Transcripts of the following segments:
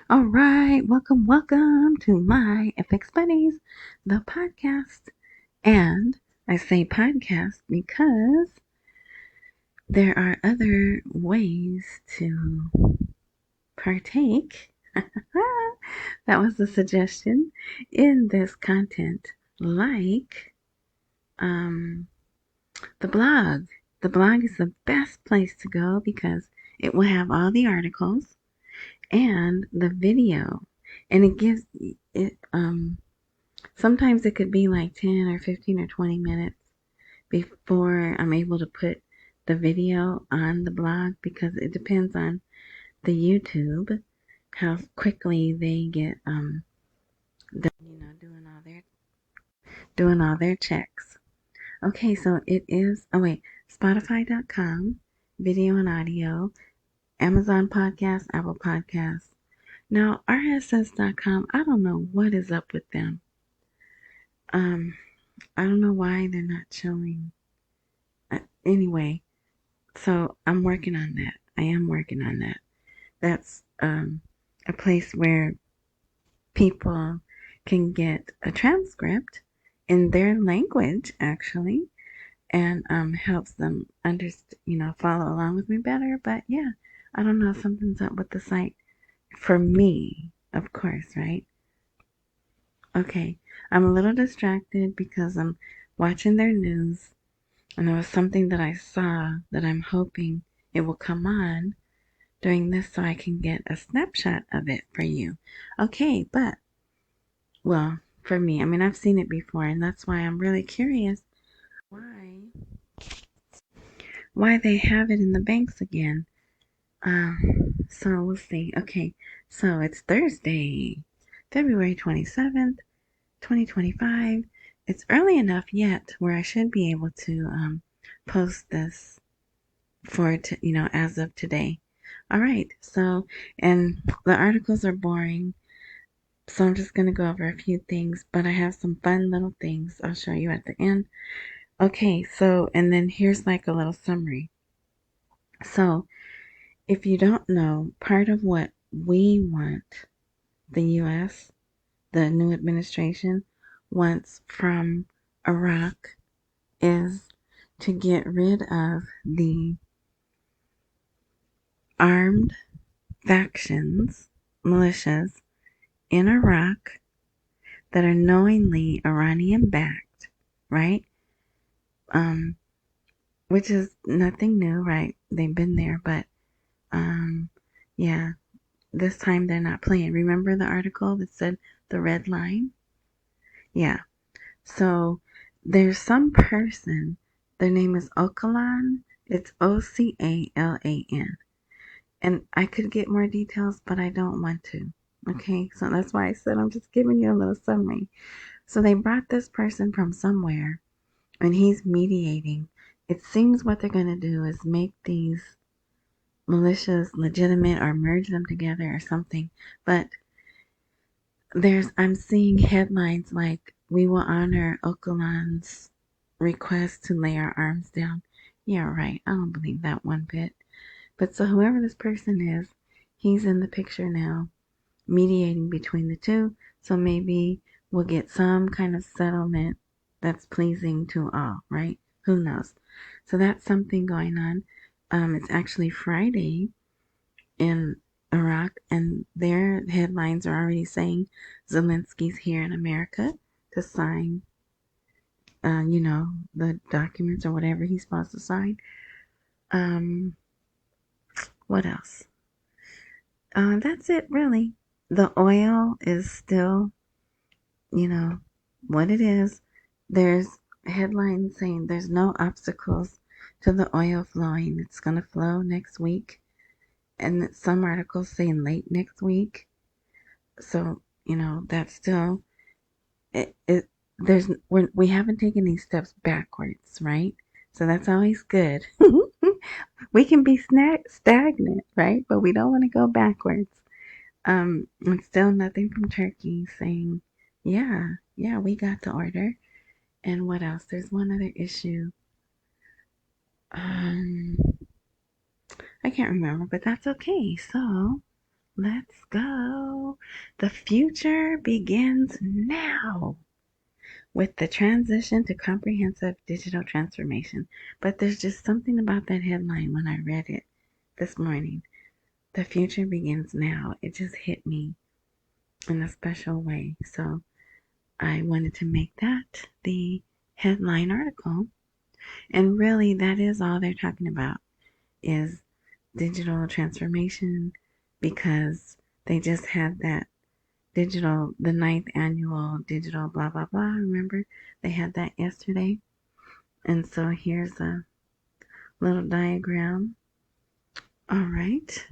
All right, welcome to my FX Buddies, the podcast. And I say podcast because there are other ways to partake. That was the suggestion in this content, like the blog. The blog is the best place to go because it will have all the articles and the video, and it gives it sometimes it could be like 10 or 15 or 20 minutes before I'm able to put the video on the blog, because it depends on the YouTube how quickly they get doing all their checks. Okay, so it is Spotify.com, video and audio, Amazon Podcast, Apple Podcasts. Now RSS.com, I don't know what is up with them. I don't know why they're not showing. Anyway, so I'm working on that. I am working on that. That's a place where people can get a transcript in their language, actually, and helps them follow along with me better. But yeah, I don't know, something's up with the site for me, of course, right? Okay, I'm a little distracted because I'm watching their news, and there was something that I saw that I'm hoping it will come on during this so I can get a snapshot of it for you. Okay, but, well, for me, I mean, I've seen it before, and that's why I'm really curious why they have it in the banks again. So we'll see. Okay, so it's Thursday, February 27th, 2025. It's early enough yet where I should be able to post this as of today. All right, so, and the articles are boring, so I'm just going to go over a few things, but I have some fun little things I'll show you at the end. Okay, so, and then here's like a little summary. So, if you don't know, part of what we want, the U.S., the new administration wants from Iraq, is to get rid of the armed factions, militias in Iraq that are knowingly Iranian backed, right? Which is nothing new, right? They've been there, but yeah, this time they're not playing. Remember the article that said the red line? Yeah. So there's some person, their name is Ocalan. It's Ocalan. And I could get more details, but I don't want to. Okay, so that's why I said I'm just giving you a little summary. So they brought this person from somewhere, and he's mediating. It seems what they're going to do is make these militias legitimate or merge them together or something. But I'm seeing headlines like, "We will honor Ocalan's request to lay our arms down." Yeah, right. I don't believe that one bit. But so whoever this person is, he's in the picture now, mediating between the two. So maybe we'll get some kind of settlement that's pleasing to all, right? Who knows? So that's something going on. It's actually Friday in Iraq, and their headlines are already saying Zelensky's here in America to sign, the documents or whatever he's supposed to sign. What else? That's it, really. The oil is still, what it is. There's headlines saying there's no obstacles to the oil flowing. It's going to flow next week. And some articles saying late next week. So, that's still, we haven't taken these steps backwards, right? So that's always good. We can be stagnant, right? But we don't want to go backwards. And still nothing from Turkey saying, yeah, we got the order. And what else? There's one other issue. I can't remember, but that's okay. So Let's go. The future begins now with the transition to comprehensive digital transformation. But there's just something about that headline when I read it this morning. The future begins now. It just hit me in a special way. So I wanted to make that the headline article. And really, that is all they're talking about is digital transformation, because they just had that the ninth annual digital blah, blah, blah. Remember? They had that yesterday. And so here's a little diagram. All right.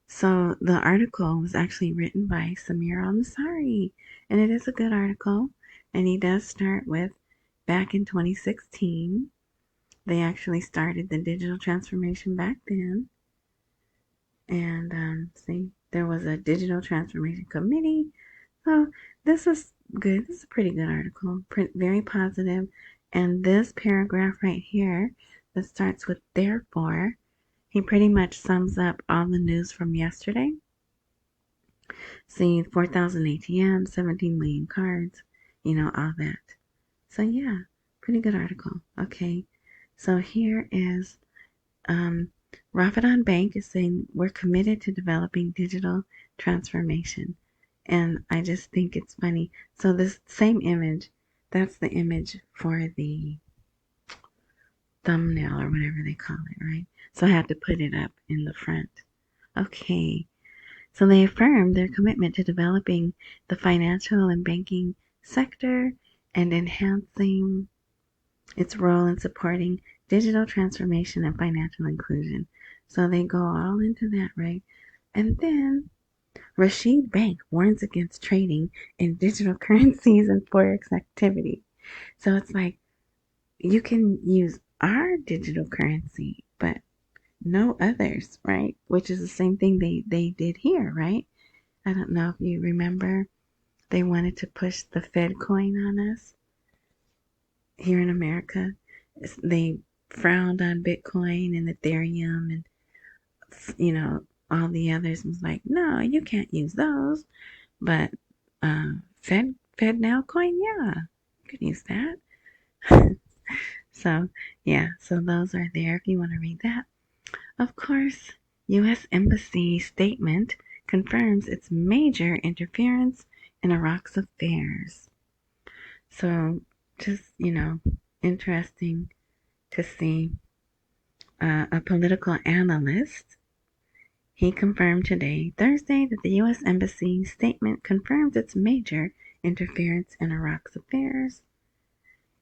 So the article was actually written by Samir Al-Nasari, and it is a good article. And he does start with back in 2016. They actually started the digital transformation back then. And see, there was a digital transformation committee. So this is good. This is a pretty good article. Very positive. And this paragraph right here that starts with therefore, he pretty much sums up all the news from yesterday. See, 4,000 ATMs, 17 million cards, all that. So yeah, pretty good article. Okay, so here is Ramadan Bank is saying we're committed to developing digital transformation. And I just think it's funny. So this same image, that's the image for the thumbnail or whatever they call it, right? So I had to put it up in the front. Okay. So they affirmed their commitment to developing the financial and banking sector and enhancing its role in supporting digital transformation and financial inclusion. So they go all into that, right? And then Rashid Bank warns against trading in digital currencies and forex activity. So it's like you can use our digital currency, but no others, right? Which is the same thing they did here, right? I don't know if you remember. They wanted to push the Fed coin on us here in America. They frowned on Bitcoin and Ethereum and, all the others was like, no, you can't use those. But Fed now coin, yeah, you can use that. So, yeah, so those are there if you want to read that. Of course, U.S. Embassy statement confirms its major interference in Iraq's affairs. So, just, interesting to see a political analyst. He confirmed today, Thursday, that the U.S. Embassy statement confirms its major interference in Iraq's affairs.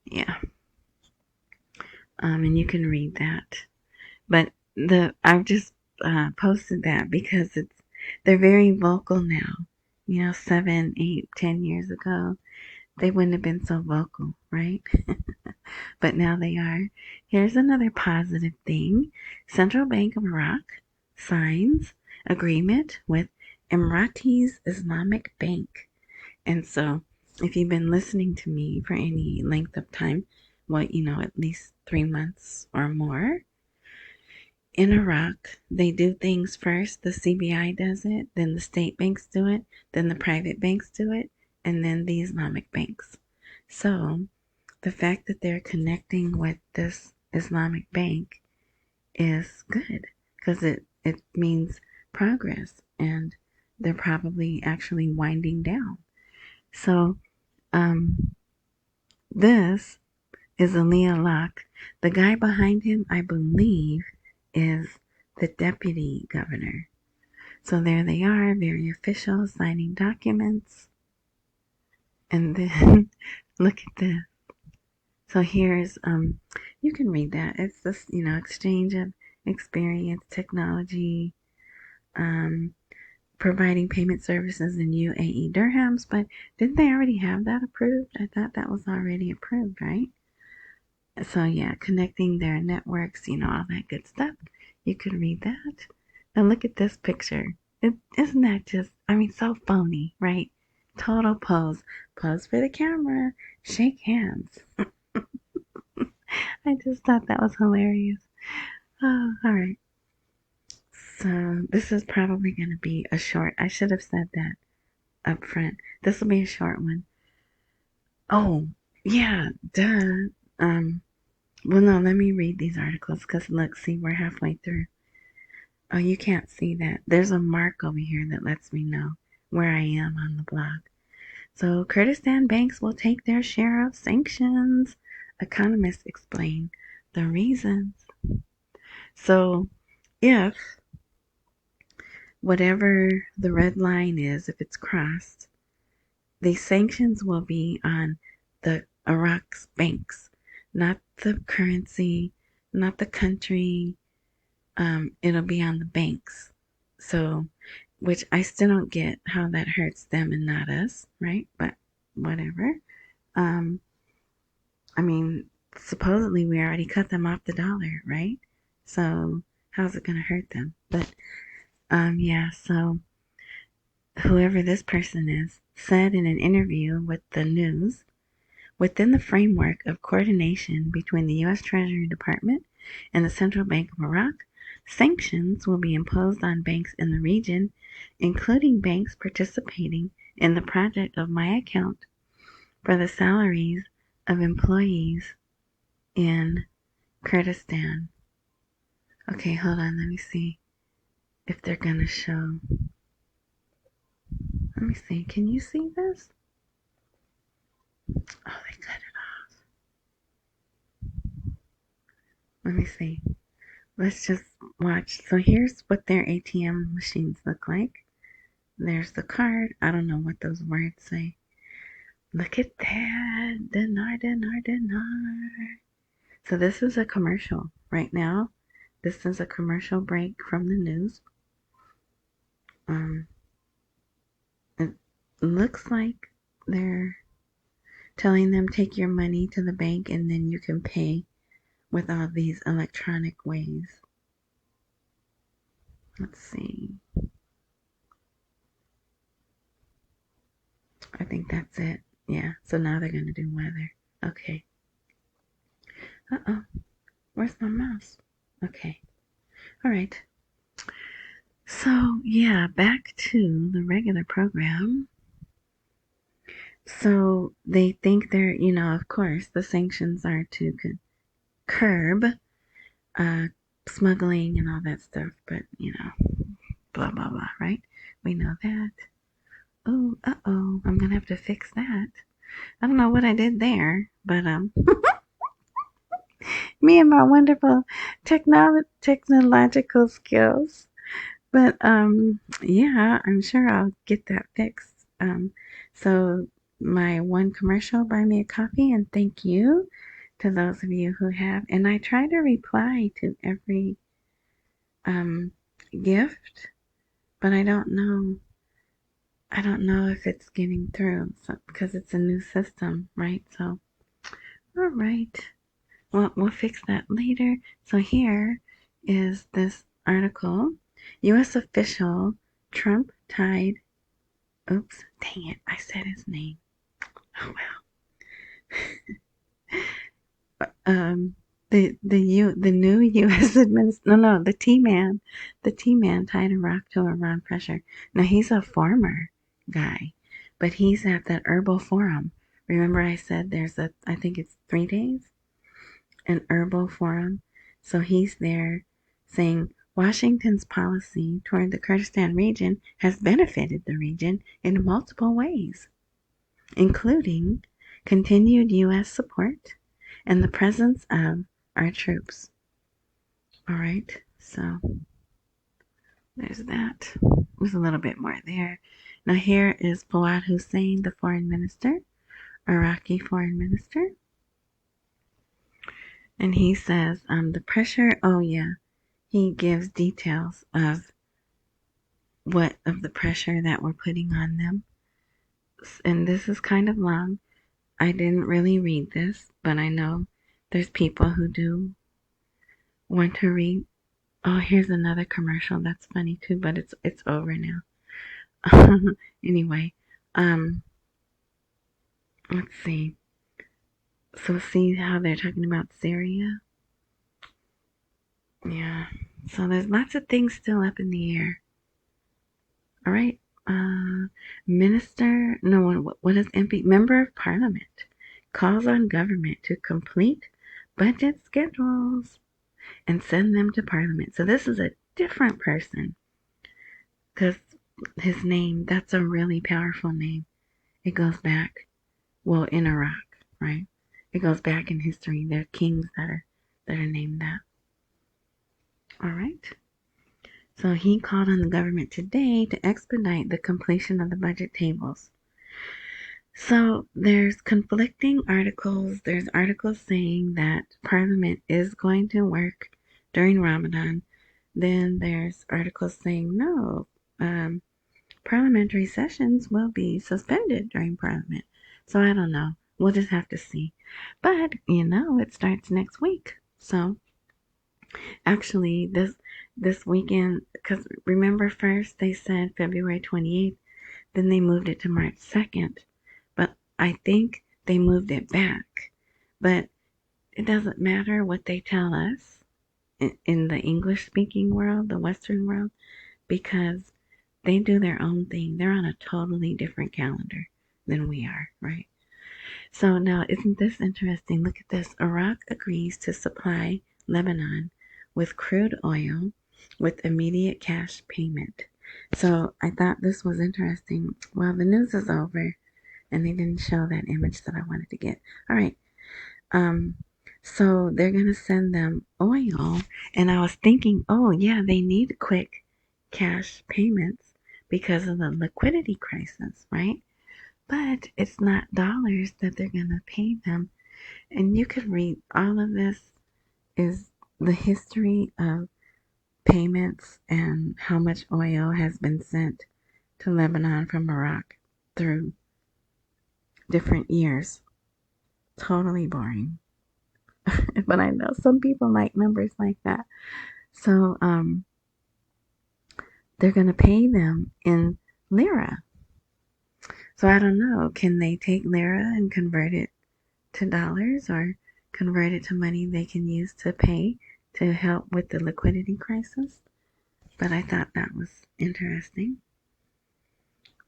Yeah. And you can read that. But I've just posted that because they're very vocal now. 7, 8, 10 years ago, they wouldn't have been so vocal, right? But now they are. Here's another positive thing. Central Bank of Iraq signs agreement with Emiratis Islamic Bank. And so, if you've been listening to me for any length of time, at least 3 months or more, in Iraq, they do things first. The CBI does it, then the state banks do it, then the private banks do it, and then the Islamic banks. So, the fact that they're connecting with this Islamic bank is good because it means progress, and they're probably actually winding down. So, this is Aliyah Locke. The guy behind him, I believe, is the deputy governor. So there they are, very official, signing documents. And then look at this. So here's you can read that. It's this, exchange of experience, technology, providing payment services in UAE dirhams. But didn't they already have that approved? I thought that was already approved, right? So yeah, connecting their networks, all that good stuff. You could read that. Now look at this picture. Isn't that just, so phony, right? Total pose. Pose for the camera. Shake hands. I just thought that was hilarious. Oh, all right. So this is probably going to be a short. I should have said that up front. This will be a short one. Oh, yeah, duh. Well, no, let me read these articles because look, see, we're halfway through. Oh, you can't see that. There's a mark over here that lets me know where I am on the blog. So, Kurdistan banks will take their share of sanctions. Economists explain the reasons. So, if whatever the red line is, if it's crossed, the sanctions will be on the Iraq's banks, not the currency, not the country. It'll be on the banks. So, which I still don't get how that hurts them and not us, right? But whatever. Um, I mean, supposedly we already cut them off the dollar, right? So how's it gonna hurt them? But yeah. So whoever this person is said in an interview with the news, within the framework of coordination between the U.S. Treasury Department and the Central Bank of Iraq, sanctions will be imposed on banks in the region, including banks participating in the project of My Account for the salaries of employees in Kurdistan. Okay, hold on, let me see if they're gonna show. Let me see, can you see this? Oh, they cut it off. Let me see. Let's just watch. So here's what their ATM machines look like. There's the card. I don't know what those words say. Look at that. Dinar, dinar, dinar. So this is a commercial right now. This is a commercial break from the news. It looks like they're telling them take your money to the bank and then you can pay with all these electronic ways. Let's see. I think that's it. Yeah, so now they're going to do weather. Okay. Uh-oh. Where's my mouse? Okay. All right. So, yeah, back to the regular program. So they think they're, of course, the sanctions are to curb smuggling and all that stuff, but, blah, blah, blah, right? We know that. Oh, uh-oh, I'm going to have to fix that. I don't know what I did there, but, me and my wonderful technological skills. But yeah, I'm sure I'll get that fixed. So my one commercial, buy me a coffee, and thank you to those of you who have. And I try to reply to every gift, but I don't know. I don't know if it's getting through, so, because it's a new system, right? So, all right. Well, we'll fix that later. So here is this article. U.S. official Trump tied. Oops, dang it! I said his name. Oh well. The new U.S. the T man tied Iraq to Iran pressure. Now he's a former guy, but he's at that herbal forum. Remember I said I think it's 3 days, an herbal forum. So he's there saying Washington's policy toward the Kurdistan region has benefited the region in multiple ways, including continued U.S. support and the presence of our troops. All right, so there's that. There's a little bit more there. Now here is Fawad Hussein, the foreign minister, Iraqi foreign minister. And he says, the pressure, oh yeah, he gives details of the pressure that we're putting on them. And this is kind of long. I didn't really read this, but I know there's people who do want to read. Oh, here's another commercial. That's funny too, but it's over now. Anyway, let's see. So see how they're talking about Syria? Yeah. So there's lots of things still up in the air. All right. Minister, no, what is MP? Member of Parliament calls on government to complete budget schedules and send them to Parliament. So this is a different person because his name, that's a really powerful name. It goes back, well, in Iraq, right? It goes back in history. There are kings that are named that. All right. So he called on the government today to expedite the completion of the budget tables. So there's conflicting articles. There's articles saying that Parliament is going to work during Ramadan. Then there's articles saying no, parliamentary sessions will be suspended during Parliament. So I don't know. We'll just have to see. But, it starts next week. So actually, this weekend, because remember first they said February 28th, then they moved it to March 2nd. But I think they moved it back. But it doesn't matter what they tell us in the English-speaking world, the Western world, because they do their own thing. They're on a totally different calendar than we are, right? So now, isn't this interesting? Look at this. Iraq agrees to supply Lebanon with crude oil with immediate cash payment. So I thought this was interesting. Well, the news is over, and they didn't show that image that I wanted to get. All right. So they're going to send them oil, and I was thinking, oh, yeah, they need quick cash payments because of the liquidity crisis, right? But it's not dollars that they're going to pay them. And you could read all of this is the history of payments and how much oil has been sent to Lebanon from Iraq through different years. Totally boring. But I know some people like numbers like that. So they're going to pay them in lira. So I don't know. Can they take lira and convert it to dollars or convert it to money they can use to pay to help with the liquidity crisis? But I thought that was interesting.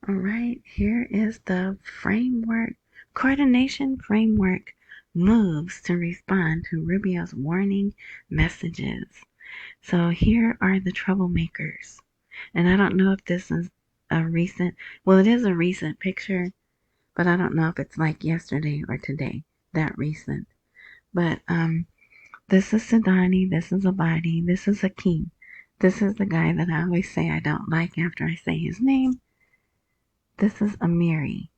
All right, here is the framework. Coordination framework moves to respond to Rubio's warning messages. So here are the troublemakers. And I don't know if this is a recent, well, it is a recent picture, but I don't know if it's like yesterday or today, that recent. But this is Sadani, this is Abadi, this is Hakeem. This is the guy that I always say I don't like after I say his name. This is Amiri.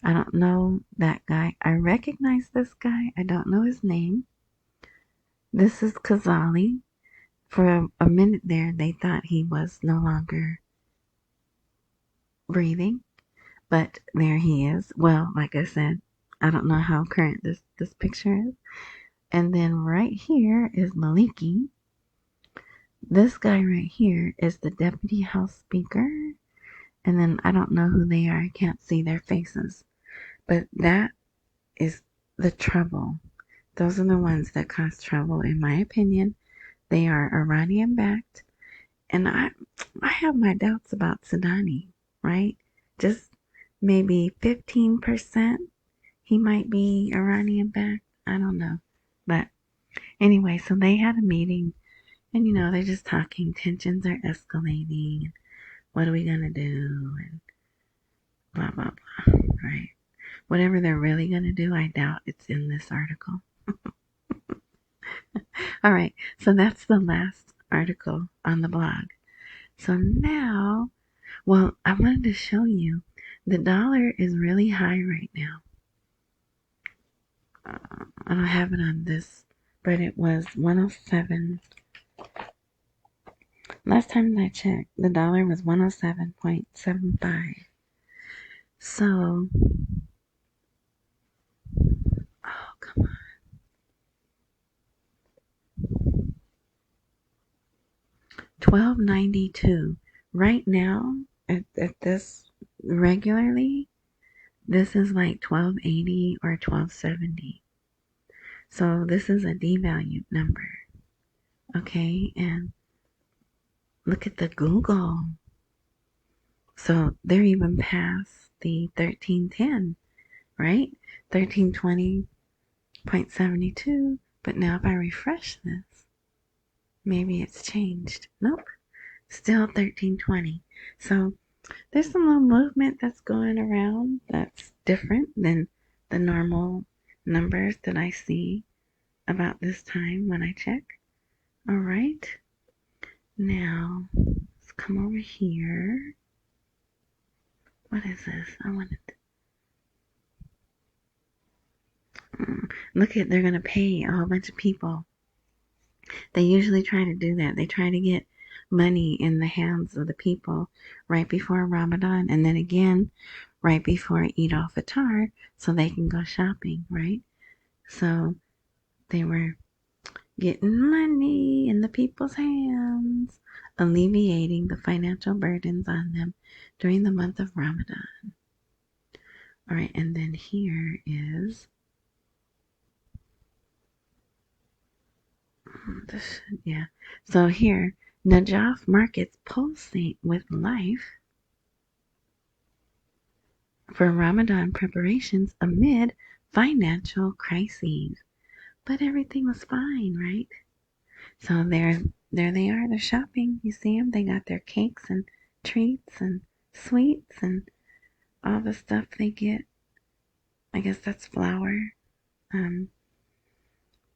I don't know that guy. I recognize this guy. I don't know his name. This is Kazali. For a minute there, they thought he was no longer breathing. But there he is. Well, like I said, I don't know how current this picture is. And then right here is Maliki. This guy right here is the Deputy House Speaker. And then I don't know who they are. I can't see their faces. But that is the trouble. Those are the ones that cause trouble, in my opinion. They are Iranian-backed. And I have my doubts about Sadani, right? Just maybe 15% he might be Iranian-backed. I don't know. But anyway, so they had a meeting. And, they're just talking. Tensions are escalating. What are we going to do? And blah, blah, blah, right? Whatever they're really going to do, I doubt it's in this article. All right, so that's the last article on the blog. So now, well, I wanted to show you the dollar is really high right now. I don't have it on this, but it was 107. Last time I checked, the dollar was 107.75. So, oh, come on. 12.92 right now at this regularly. This is like 12.80 or 12.70. So this is a devalued number. Okay, and look at the Google. So they're even past the 1310, right? 1320.72. But now if I refresh this, maybe it's changed. Nope, still 1320. So there's some little movement that's going around that's different than the normal numbers that I see about this time when I check. All right, now let's come over here. What is this? I wanted to, look at, they're going to pay a whole bunch of people. They usually try to do that. They try to get money in the hands of the people right before Ramadan, and then again right before Eid al-Fitr, so they can go shopping, right? So they were getting money in the people's hands, alleviating the financial burdens on them during the month of Ramadan. All right, and then here is this, yeah. So here, Najaf markets pulsate with life for Ramadan preparations amid financial crises. But everything was fine, right? So there they are. They're shopping. You see them? They got their cakes and treats and sweets and all the stuff they get. I guess that's flour. Um,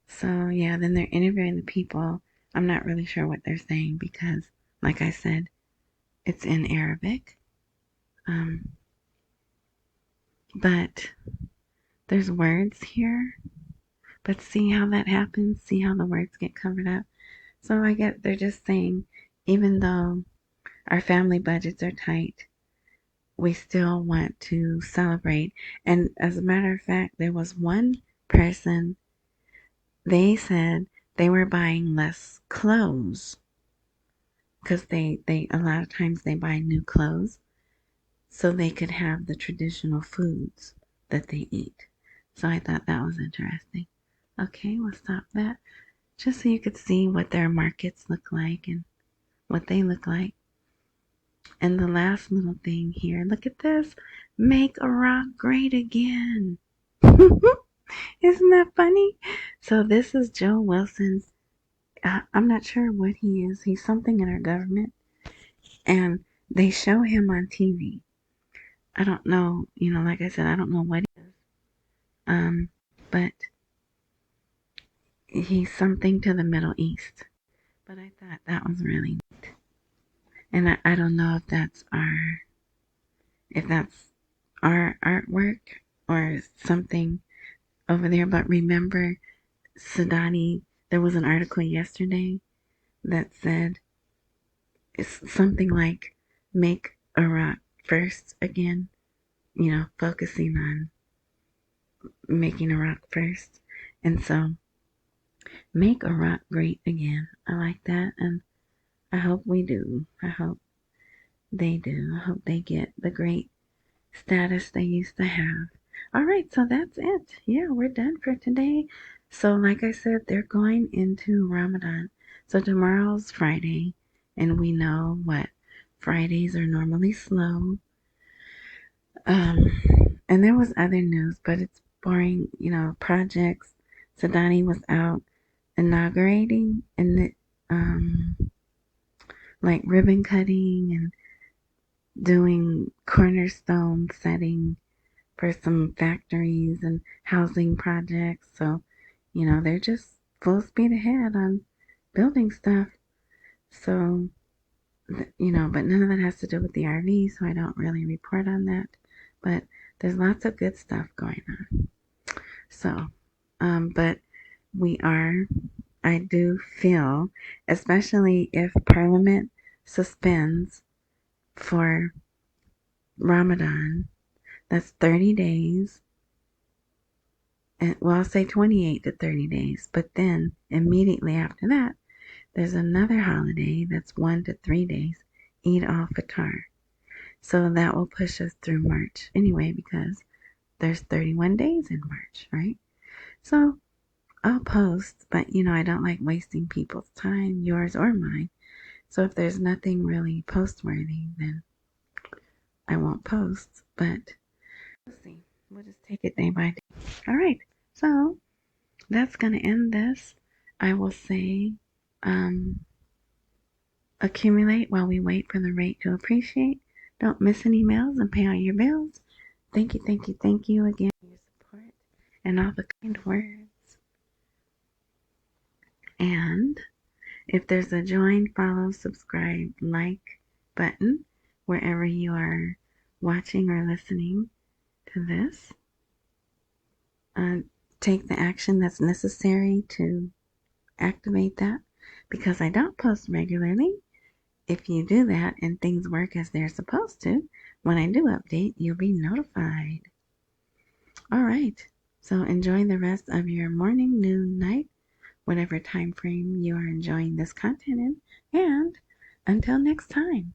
so yeah, then they're interviewing the people. I'm not really sure what they're saying because, like I said, it's in Arabic. But there's words here. But see how that happens? See how the words get covered up? So I get they're just saying, even though our family budgets are tight, we still want to celebrate. And as a matter of fact, there was one person, they said they were buying less clothes because they a lot of times they buy new clothes so they could have the traditional foods that they eat. So I thought that was interesting. Okay, we'll stop that. Just so you could see what their markets look like and what they look like. And the last little thing here, look at this. Make Iraq great again. Isn't that funny? So this is Joe Wilson's, I'm not sure what he is. He's something in our government. And they show him on TV. I don't know, like I said, I don't know what he is. But he's something to the Middle East. But I thought that was really neat. And I don't know if that's our artwork or something over there. But remember, Sudani, there was an article yesterday that said it's something like make Iraq first again, focusing on making Iraq first. And so make Iraq great again. I like that, and I hope we do. I hope they do. I hope they get the great status they used to have. All right, so that's it. Yeah, we're done for today. So, like I said, they're going into Ramadan. So, tomorrow's Friday, and we know what Fridays are normally slow. And there was other news, but it's boring, projects. Sadani was out inaugurating and like ribbon cutting and doing cornerstone setting for some factories and housing projects. So, they're just full speed ahead on building stuff. So, but none of that has to do with the RV, so I don't really report on that. But there's lots of good stuff going on. So, but I do feel, especially if Parliament suspends for Ramadan, that's 30 days. And, well, I'll say 28 to 30 days. But then immediately after that, there's another holiday that's 1 to 3 days, Eid al-Fitr. So that will push us through March anyway, because there's 31 days in March, right? So I'll post, but I don't like wasting people's time, yours or mine. So if there's nothing really post-worthy, then I won't post. But we'll see. We'll just take it day by day. All right. So that's going to end this. I will say, accumulate while we wait for the rate to appreciate. Don't miss any mails and pay all your bills. Thank you, thank you, thank you again for your support and all the kind words. And if there's a join, follow, subscribe, like button wherever you are watching or listening to this, take the action that's necessary to activate that, because I don't post regularly. If you do that and things work as they're supposed to, when I do update, you'll be notified. All right. So enjoy the rest of your morning, noon, night, whatever time frame you are enjoying this content in. And until next time.